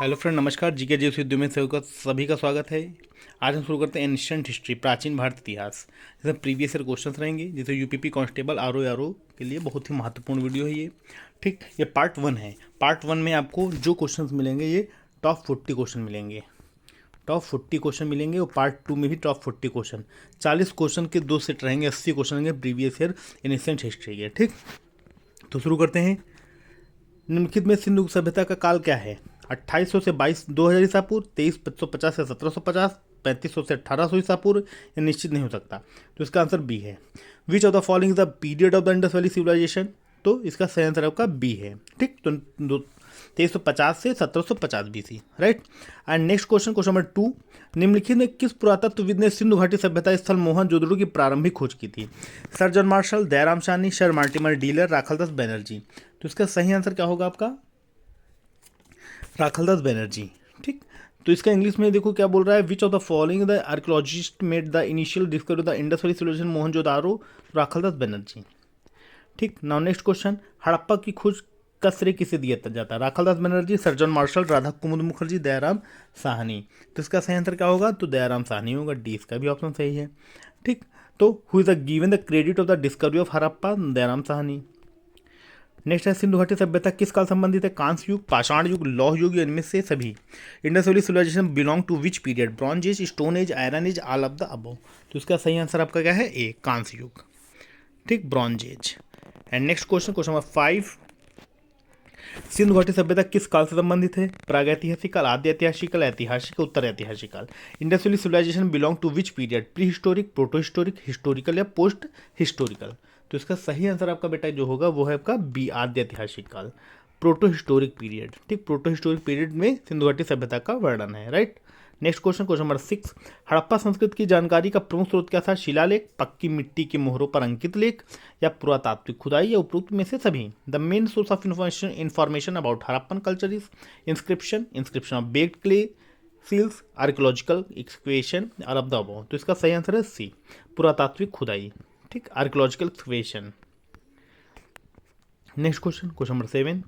Hello friend, नमस्कार। GK जी उस उद्योग में सभी का स्वागत है। आज हम शुरू करते हैं एंशिएंट हिस्ट्री, प्राचीन भारत इतिहास। जैसे प्रीवियस ईयर क्वेश्चंस रहेंगे, जैसे यूपीपी कांस्टेबल आरओ के लिए बहुत ही महत्वपूर्ण वीडियो है ये। ठीक, ये पार्ट 1 है। पार्ट 1 में आपको जो क्वेश्चंस मिलेंगे ये टॉप 40 क्वेश्चन मिलेंगे। टॉप 40 क्वेश्चन मिलेंगे और पार्ट 2 में भी टॉप 40 क्वेश्चन। 40 क्वेश्चन के 2 सेट रहेंगे, 80 क्वेश्चन रहेंगे प्रीवियस ईयर एंशिएंट हिस्ट्री के। ठीक, तो शुरू करते हैं। निम्नलिखित में सिंधु सभ्यता का काल क्या है? 2800 से 2000 ईसा पूर्व, 2350 से 1750, 3500 से 1800 ईसा पूर्व, यह निश्चित नहीं हो सकता। तो इसका आंसर बी है। Which of the following the period of the Indus valley civilisation? तो इसका सही आंसर आपका बी है। ठीक, तो 2350 से 1750 BC, right. And next question, question number 2। निम्नलिखित में किस पुरातत्वविद ने सिंधु घाटी सभ्यता स्थल मोहनजोदड़ो की प्रारंभिक खोज की थी? Sir John martial, Dayaram Sahni, sir Mortimer dealer, Rakhaldas Banerjee. तो इसका सही आंसर क्या होगा आपका? राखालदास बनर्जी। ठीक, तो इसका इंग्लिश में देखो क्या बोल रहा है। Which of the following the archaeologist made the initial discovery the Indus valley civilisation Mohenjodaro? Rakhaldas Banerjee. ठीक, नाउ नेक्स्ट क्वेश्चन। हड़प्पा की खोज का श्रेय किसे दिया जाता है? Rakhaldas Banerjee, sir John Marshall, Radha Kumud Mukherjee, Dayaram Sahni. तो इसका सही आंसर क्या होगा? तो दयाराम साहनी होगा। डी इसका भी ऑप्शन सही है। ठीक, तो who is the given the credit of the discovery of Harappa? Dayaram Sahni. Next है, सिंधु घाटी सभ्यता किस काल संबंधित है? कांस्य युग, पाषाण युग, लौह युग, या इनमें से सभी? Indus valley civilisation belong to which period? Bronze age, stone age, iron age, all of the above. तो इसका सही आंसर आपका क्या है? ए, कांस्य युग। ठीक, bronze age. And next question, question number 5। Sindhu घाटी सभ्यता किस काल से संबंधित है? प्रागैतिहासिक काल, आद्य ऐतिहासिक काल, ऐतिहासिक, उत्तर ऐतिहासिक काल। Indus valley civilisation belong to which period? Pre historic, proto historic, historical, या पोस्ट हिस्टोरिकल? तो इसका सही आंसर आपका बेटा जो होगा वो है आपका बी, आद्य ऐतिहासिक काल, प्रोटो हिस्टोरिक पीरियड। ठीक, प्रोटो हिस्टोरिक पीरियड में सिंधु घाटी सभ्यता का वर्णन है, right. Next question, question number 6। Harappa संस्कृति की जानकारी का प्रमुख स्रोत क्या था? शिलालेख, पक्की मिट्टी के मोहरों पर अंकित लेख, या पुरातात्विक खुदाई, या उपरोक्त में से सभी? The main source of information about Harappan culture is inscription, inscription of baked clay seals, archaeological excavation, all of the above. तो इसका सही आंसर है सी, पुरातात्विक खुदाई। ठीक, archaeological excavation. Next question, question number 7।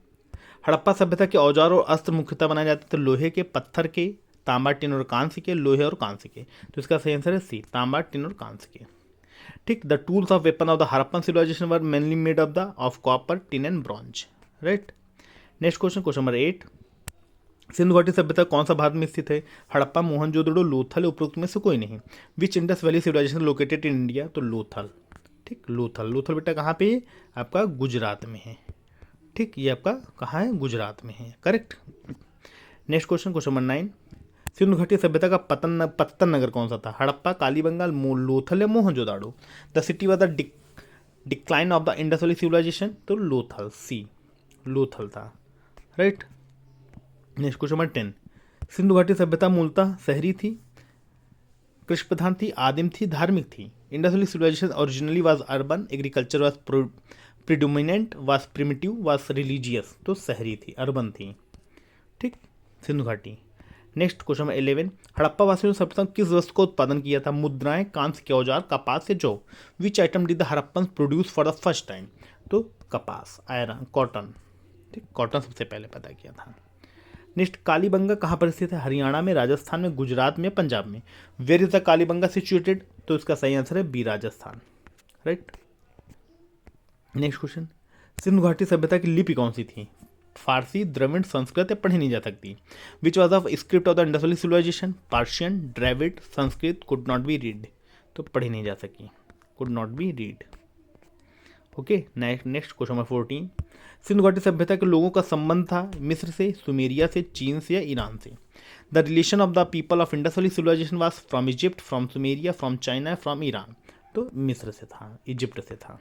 Harappa सभ्यता के औजार और अस्त्र मुख्यतः बनाए जाते थे लोहे के, पत्थर के, तांबा, टिन और कांस्य के, लोहे और कांस्य के। तो इसका सही आंसर है सी, तांबा, टिन और कांस्य के। ठीक, the tools of weapon of the Harappan civilisation were mainly made of copper, tin and bronze, right. Next question, question number 8। Sindhu घाटी सभ्यता कौन सा भारत में स्थित है? हड़प्पा, मोहनजोदड़ो, लोथल, उपरोक्त में से कोई नहीं। Which Indus valley civilisation located in India? तो लोथल। ठीक, लोथल। लोथल बेटा कहाँ पे है? आपका गुजरात में है। ठीक, ये आपका कहाँ है? गुजरात में है, correct. Next question, question number 9। Sindhu घाटी सभ्यता का पत्तन नगर कौन सा था? हड़प्पा, कालीबंगाल, लोथल, या Mohenjodaro? The city was the decline of the Indus valley civilisation? तो लोथल, सी, लोथल था, right. Next question number 10। Sindhu घाटी सभ्यता मूलतः शहरी थी, कृषि प्रधान थी, आदिम थी, धार्मिक थी? Indus valley civilisation originally was urban, agriculture was predominant, was primitive, was religious? तो शहरी थी, अर्बन थी। ठीक, सिंधु घाटी। Next question number 11। हड़प्पा वासियों ने सर्वप्रथम किस वस्तु का उत्पादन किया था? मुद्राएं, कांस्य के औजार, कपास, या जौ? विच item did the Harappan produce for the first time? तो कपास, आयरन, कॉटन। ठीक, कॉटन सबसे पहले पैदा किया था। नेक्स्ट, कालीबंगा कहाँ पर स्थित है? हरियाणा में, राजस्थान में, गुजरात में, पंजाब में? Where is the Kalibangan situated? तो इसका सही आंसर है B, Rajasthan, right. Next question. Sindhu घाटी सभ्यता की लिपि कौन सी थी? फारसी, द्रविड़, संस्कृत, या पढ़ी नहीं जा सकती? Which was the script of the Indus valley civilisation? Persian, Dravid, Sanskrit, could not be read? तो पढ़ी नहीं जा सकी, could not be read. Okay, next question number 14। Sindhu घाटी सभ्यता के लोगों का संबंध था मिस्र से, सुमेरिया से, चीन से, या ईरान से? The relation of the people of Indus valley civilisation was from Egypt, from Sumeria, from China, from Iran? तो मिस्र से था, इजिप्ट से था।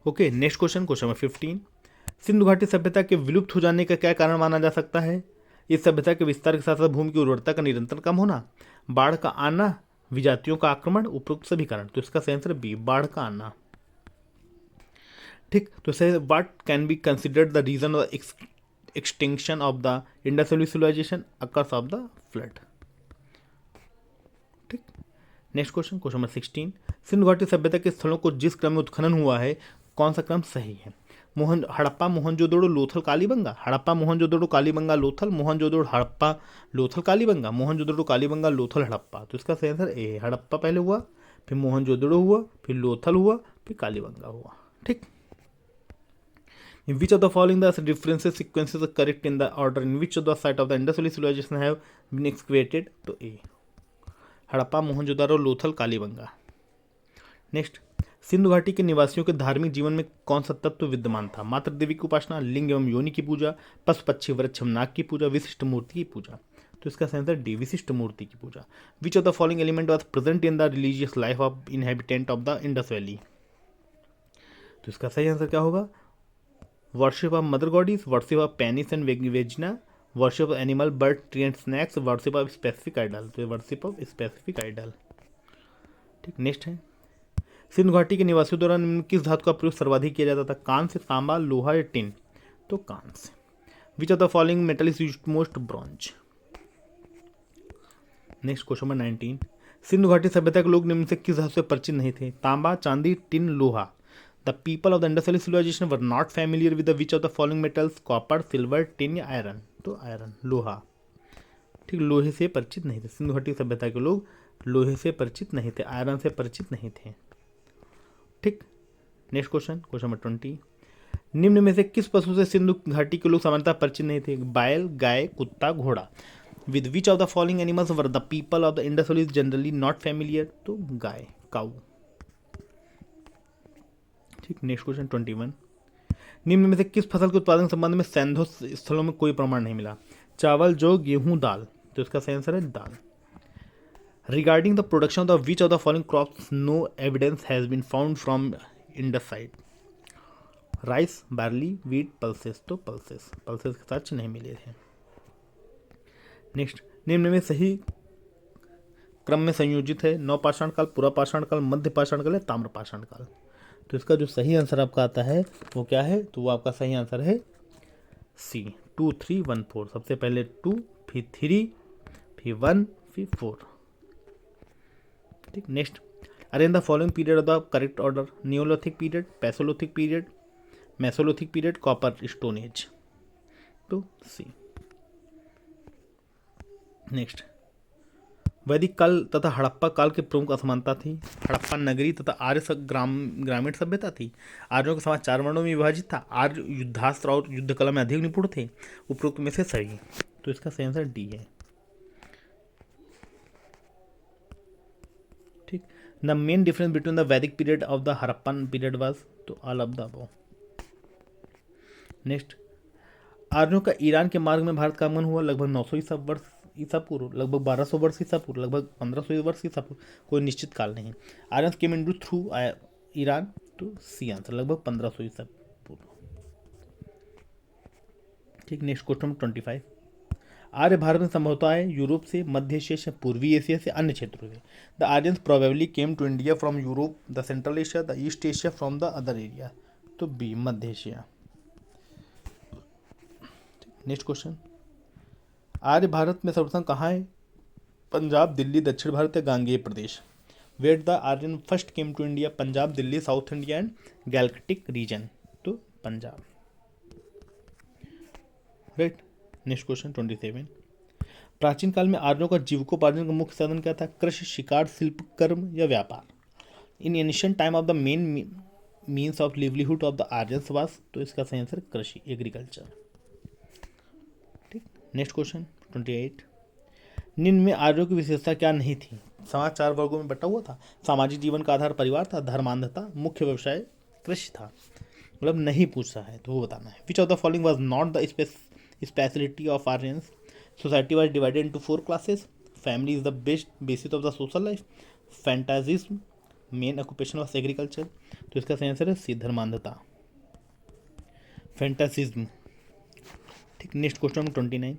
Okay, next question, question number 15। Sindhu घाटी सभ्यता के विलुप्त हो जाने का क्या कारण माना जा सकता है? इस सभ्यता के विस्तार के साथ साथ भूमि की उर्वरता का निरंतर कम होना, बाढ़ का आना, विजातियों का आक्रमण, उपरोक्त सभी कारण? तो इसका सही आंसर बी, बाढ़ का आना। ठीक, तो sir what can be considered the reason of extinction of the Indus valley civilisation? Occurs of the flood. ठीक, next question, question number 16। Sindhu घाटी सभ्यता के स्थलों को जिस क्रम में उत्खनन हुआ है, कौन सा क्रम सही है? हड़प्पा मोहनजोदड़ो लोथल कालीबंगा, हड़प्पा मोहनजोदड़ो कालीबंगा लोथल, मोहनजोदड़ो हड़प्पा लोथल कालीबंगा, मोहनजोदड़ो कालीबंगा लोथल हड़प्पा। तो इसका सही आंसर ए है, हड़प्पा पहले हुआ, फिर मोहनजोदड़ो हुआ, फिर लोथल हुआ, फिर कालीबंगा हुआ। ठीक। In which of the following the references sequences are correct in the order in which of the site of the Indus Valley civilization have been excavated? तो ए हड़प्पा मोहनजोदारो लोथल कालीबंगा। नेक्स्ट, सिंधु घाटी के निवासियों के धार्मिक जीवन में कौन सा तत्व विद्यमान था? मातृ देवी की उपासना, लिंग एवं योनि की पूजा, पशु पक्षी वृक्ष नाग की पूजा, विशिष्ट मूर्ति की पूजा। तो इसका सही आंसर डी, विशिष्ट मूर्ति की पूजा। Which of the following element was present in the religious life of inhabitant of the Indus valley? तो इसका सही आंसर क्या होगा? Worship of mother goddess, worship of penis and vagina, worship of animal bird tree and snakes, worship of specific idol. तो worship of specific idol. ठीक। Next है, सिंधु घाटी के निवासियों द्वारा निम्न किस धातु का प्रयोग सर्वाधिक किया जाता था? कांस्य, तांबा, लोहा या टिन? तो कांस्य। विच of the following metal is used most? Bronze. Next question number 19, Sindhu घाटी सभ्यता के लोग निम्न से किस धातु से परिचित नहीं थे? तांबा, चांदी, टिन, लोहा। The people of the Indus valley civilisation were not familiar with the which of the following metals? Copper, silver, tin या आयरन? तो आयरन, लोहा। ठीक, लोहे से परिचित नहीं थे। सिंधु घाटी सभ्यता के लोग लोहे से परिचित नहीं थे, आयरन से परिचित नहीं थे। ठीक। नेक्स्ट क्वेश्चन, क्वेश्चन नंबर 20, निम्न में से किस पशु से सिंधु घाटी के लोग सामान्यतः परिचित नहीं थे? बैल, गाय, कुत्ता, घोड़ा। With which of the following animals were the people of the Indus valley generally not familiar? तो गाय, काऊ। ठीक। नेक्स्ट क्वेश्चन 21, निम्न में से किस फसल के उत्पादन के संबंध में सैंधो स्थलों में कोई प्रमाण नहीं मिला? चावल, जौ, गेहूं, दाल। तो इसका सही आंसर है दाल। Regarding the production of the which of the following crops no evidence has been found from Indus side? Rice, barley, wheat, pulses. तो पल्सेस, पल्सेस के साथ नहीं मिले थे। नेक्स्ट, निम्न में सही क्रम में संयोजित है नवपाषाण काल, पुरापाषाण काल, मध्य पाषाण काल या ताम्रपाषाण काल? तो इसका जो सही आंसर आपका आता है वो क्या है? तो वो आपका सही आंसर है सी, 2, 3, 1, 4। सबसे पहले 2, फिर 3, फिर 1, फिर 4। ठीक। Next, arrange the following period of the correct order? Neolithic period, paleolithic period, mesolithic period, copper stone age. तो सी। नेक्स्ट, वैदिक काल तथा हड़प्पा काल के प्रमुख असमानता थी? हड़प्पा नगरी तथा आर्य ग्रामीण सभ्यता थी। आर्यों का समाज 4 वर्णों में विभाजित था। आर्य युद्धास्त्र और युद्ध कला में अधिक निपुण थे। उपरोक्त में से सही। तो इसका सही आंसर डी है। ठीक। The main difference between the Vedic period of the Harappan period was? तो all of the above. Next, आर्यों का ईरान के मार्ग में भारत का आगमन हुआ लगभग 900 ईसा पूर्व, लगभग 1200 वर्ष ईसा पूर्व, लगभग 1500 वर्ष ईसा पूर्व, कोई निश्चित काल नहीं। Aryans came into through Iran? तो सी आंसर, लगभग 1500 ईसा पूर्व। ठीक। नेक्स्ट क्वेश्चन 25, आर्य भारत में संभवतः आए यूरोप से, मध्य एशिया से, पूर्वी एशिया से, अन्य क्षेत्रों से? The Aryans probably came to India from Europe, the Central Asia, the East Asia, from the other area. तो बी, मध्य Asia. Next question, Arya Bharat में सर्वप्रथम कहाँ है? पंजाब, दिल्ली, दक्षिण भारत या गांगेय प्रदेश? Where the Aryan first came to India? Punjab, Delhi, south India and Gangetic region. तो पंजाब। राइट। नेक्स्ट क्वेश्चन 27, प्राचीन काल में आर्यों का जीविकोपार्जन का मुख्य साधन क्या था? कृषि, शिकार, शिल्प कर्म या व्यापार? इन ancient time of the main means of livelihood of the Aryans was? तो इसका सही आंसर कृषि, एग्रीकल्चर। नेक्स्ट क्वेश्चन 28, निम्न में आर्यों की विशेषता क्या नहीं थी? समाज 4 वर्गों में बटा हुआ था। सामाजिक जीवन का आधार परिवार था, धर्मांधता, मुख्य व्यवसाय कृषि था। मतलब नहीं पूछ रहा है तो वो बताना है। Which of the following was not the speciality of Aryans? Society was divided into 4 classes, family is the best basis of the social life, fantasism, main occupation was agriculture. तो इसका सही आंसर है सी, धर्मांधता, फैंटासिज्म। ठीक। नेक्स्ट क्वेश्चन 29,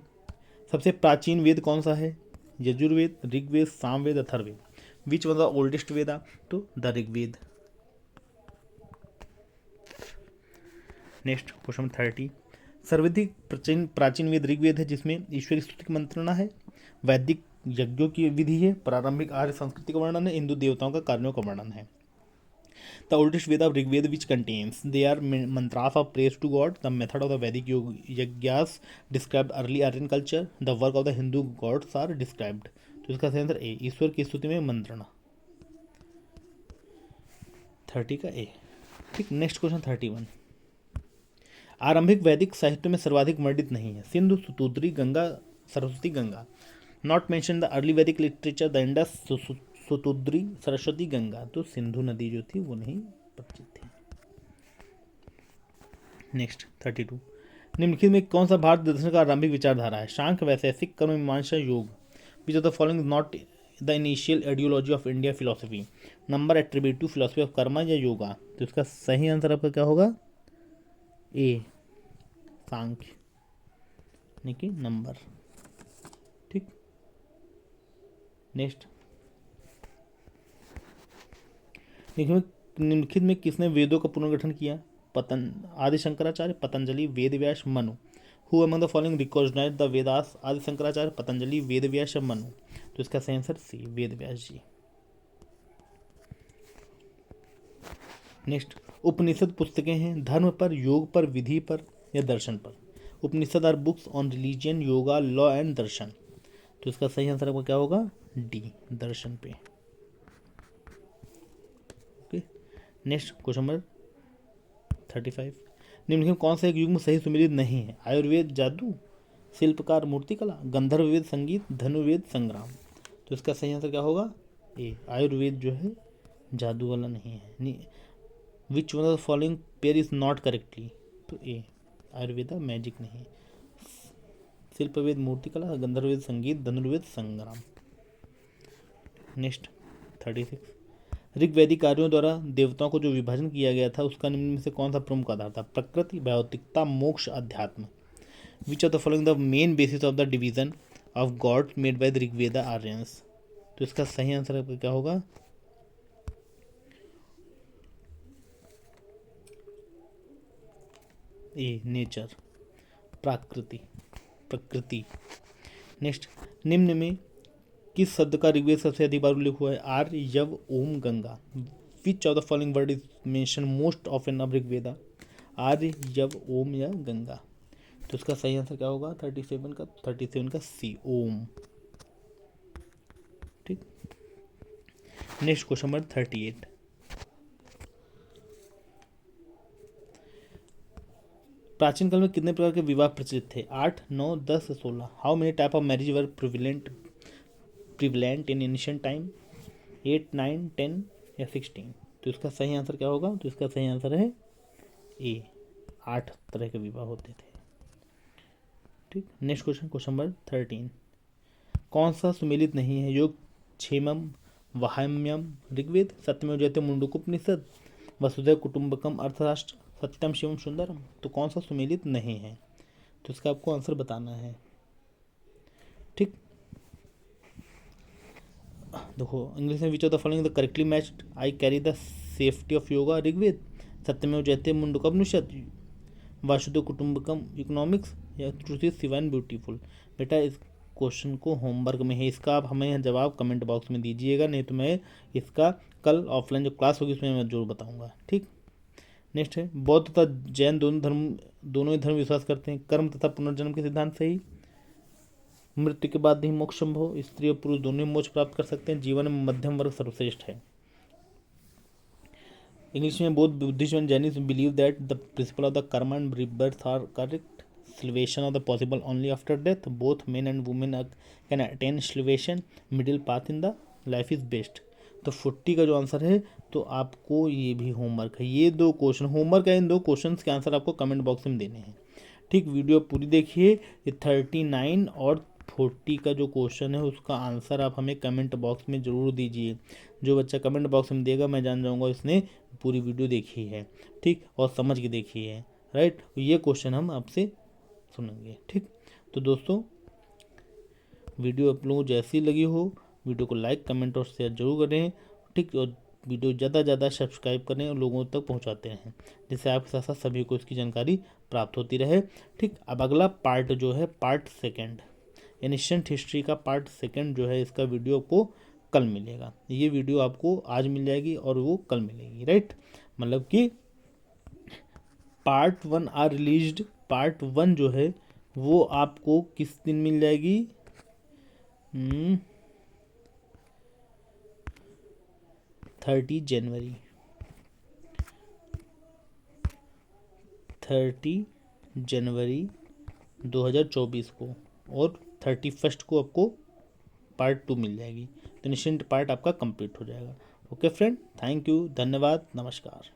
सबसे प्राचीन वेद कौन सा है? Yajurveda, Rigveda, Samaveda, Atharvaveda? Which was the oldest Veda? तो द ऋग्वेद। नेक्स्ट क्वेश्चन 30, सर्वाधिक प्राचीन वेद ऋग्वेद है जिसमें ईश्वरी स्तुति की मंत्रणा है, वैदिक यज्ञों की विधि है, प्रारंभिक आर्य संस्कृति का वर्णन है, हिंदू देवताओं का कार्यों का वर्णन है। The oldest Veda of Rigveda which contains they are mantras of praise to god, the method of the Vedic yajnas describe early Aryan culture, the work of the Hindu gods are described. तो इसका सही आंसर ए, ईश्वर की स्तुति में मंत्रणा। 30 का ए। ठीक, नेक्स्ट क्वेश्चन 31। आरंभिक वैदिक साहित्य में सर्वाधिक वर्णित नहीं है, Sindhu, Sutudri, Ganga, Saraswati, Ganga. Not mention the early Vedic literature, the Indus, Sutudri, Saraswati, Ganga. तो सिंधु नदी जो थी वो नहीं परिचित थी। नेक्स्ट 32। निम्नलिखित में कौन सा भारत दर्शन का आरंभिक विचारधारा है? सांख्य, वैशेषिक, कर्म मीमांसा, योग। विच of the following not the initial ideology of India philosophy? Number attributive philosophy of Karma या योगा। तो इसका सही आंसर आपका क्या होगा? ए, सांख्य यानी कि नंबर। ठीक, नेक्स्ट। निम्नलिखित में किसने वेदों का पुनर्गठन किया? Adi Shankaracharya, Patanjali, Ved Vyas, Manu. Who among the following recognized the Vedas? Adi Shankaracharya, Patanjali, Ved व्यास या मनु। तो इसका सही आंसर सी, वेद व्यास जी। नेक्स्ट, उपनिषद पुस्तकें हैं धर्म पर, योग पर, विधि पर या दर्शन पर? Upanishad are books on religion, yoga, law and darshan. तो इसका सही आंसर आपका क्या होगा? डी, दर्शन पे। Okay, next question number 35। निम्नलिखित में कौन सा एक युग में सही सुमेलित नहीं है? आयुर्वेद, जादू, शिल्पकार, मूर्तिकला, गंधर्ववेद, संगीत, धनुर्वेद, संग्राम। तो इसका सही आंसर क्या होगा? ए, आयुर्वेद जो है जादू वाला नहीं है। Which one of the following pair is not correctly? तो ए, आयुर्वेदा मैजिक नहीं। शिल्पवेद, मूर्तिकला, गंधर्ववेद, संगीत, धनुर्वेद, संग्राम। नेक्स्ट 36। ऋग्वैदिक कार्यों द्वारा देवताओं को जो विभाजन किया गया था उसका निम्न में से कौन सा प्रमुख आधार था? प्रकृति, भौतिकता, मोक्ष, अध्यात्म। विच of the following the main basis of the division of God made by the Rigveda Aryans? तो इसका सही आंसर आपका क्या होगा? ए, नेचर, प्रकृति। नेक्स्ट, निम्न में किस शब्द का ऋग्वेद सबसे अधिक बार उल्लेख हुआ है? Arya, यव, Om, Ganga. Which of the following word is mention most often of Rigveda? Arya, यव, Om या गंगा। तो इसका सही आंसर क्या होगा? 37 का सी, ओम। ठीक, नेक्स्ट क्वेश्चन नंबर 38। प्राचीन काल में कितने प्रकार के विवाह प्रचलित थे? 8, 9, 10, 16। How many type of marriage were prevalent in ancient time? 8, 9, 10 या 16। तो इसका सही आंसर क्या होगा? तो इसका सही आंसर है ए, 8 तरह के विवाह होते थे। ठीक, नेक्स्ट क्वेश्चन नंबर 13। कौन सा सुमेलित नहीं है? योग, क्षेमम, वाह्यम्यम, ऋग्वेद, सत्यमेव जयते, मुंडकोपनिषद, वसुधैव कुटुंबकम, अर्थशास्त्र, सत्यम शिवम सुंदरम। तो कौन सा सुमेलित नहीं है? तो इसका आपको आंसर बताना है। ठीक, देखो इंग्लिश में which of the following the correctly matched I carry the safety of yoga? Rigveda, Satyameva Jayate, Mundakopanishad, Vasudeva Kutumbakam, economics या truth is Shiva and beautiful. बेटा इस क्वेश्चन को होमवर्क में है, इसका आप हमें जवाब कमेंट बॉक्स में दीजिएगा, नहीं तो मैं इसका कल ऑफलाइन जो क्लास होगी उसमें मैं जरूर बताऊंगा। ठीक, नेक्स्ट है, बौद्ध तथा जैन दोनों ही धर्म विश्वास करते हैं कर्म तथा पुनर्जन्म के सिद्धांत सही, मृत्यु के बाद ही मोक्ष संभव, स्त्री और पुरुष दोनों ही मोक्ष प्राप्त कर सकते हैं, जीवन में मध्यम वर्ग सर्वश्रेष्ठ है। इंग्लिश में both Buddhist and Jainist believe that the principle of the karma and rebirth are correct, salvation of the possible only after death, both men and women can attain salvation, middle path in the life is best। तो 40 का जो answer है, तो आपको ये भी homework है, ये 2 क्वेश्चन होमवर्क है, इन 2 क्वेश्चंस के आंसर आपको कमेंट बॉक्स में देने हैं। ठीक, वीडियो पूरी देखिए। ये 39 और 40 का जो क्वेश्चन है उसका आंसर आप हमें कमेंट बॉक्स में ज़रूर दीजिए। जो बच्चा कमेंट बॉक्स में देगा मैं जान जाऊँगा इसने पूरी वीडियो देखी है, ठीक, और समझ के देखी है, राइट। ये क्वेश्चन हम आपसे सुनेंगे। ठीक, तो दोस्तों वीडियो आप लोगों को जैसी लगी हो वीडियो को लाइक, कमेंट और शेयर जरूर करें। ठीक, और वीडियो ज़्यादा ज़्यादा सब्सक्राइब करें और लोगों तक पहुंचाते रहें, जिससे आपके साथ साथ सभी को इसकी जानकारी प्राप्त होती रहे। ठीक, अब अगला पार्ट जो है पार्ट 2 एनिशिएंट हिस्ट्री का पार्ट 2 जो है इसका वीडियो को कल मिलेगा। ये वीडियो आपको आज मिल जाएगी और वो कल मिलेगी, राइट। मतलब कि पार्ट 1 आर रिलीज्ड, पार्ट 1 जो है वो आपको किस दिन मिल जाएगी, 30 जनवरी, 30 जनवरी 2024 को, और 31 को आपको पार्ट 2 मिल जाएगी। तो निश्चिंत पार्ट आपका कंप्लीट हो जाएगा। ओके फ्रेंड, थैंक यू, धन्यवाद, नमस्कार।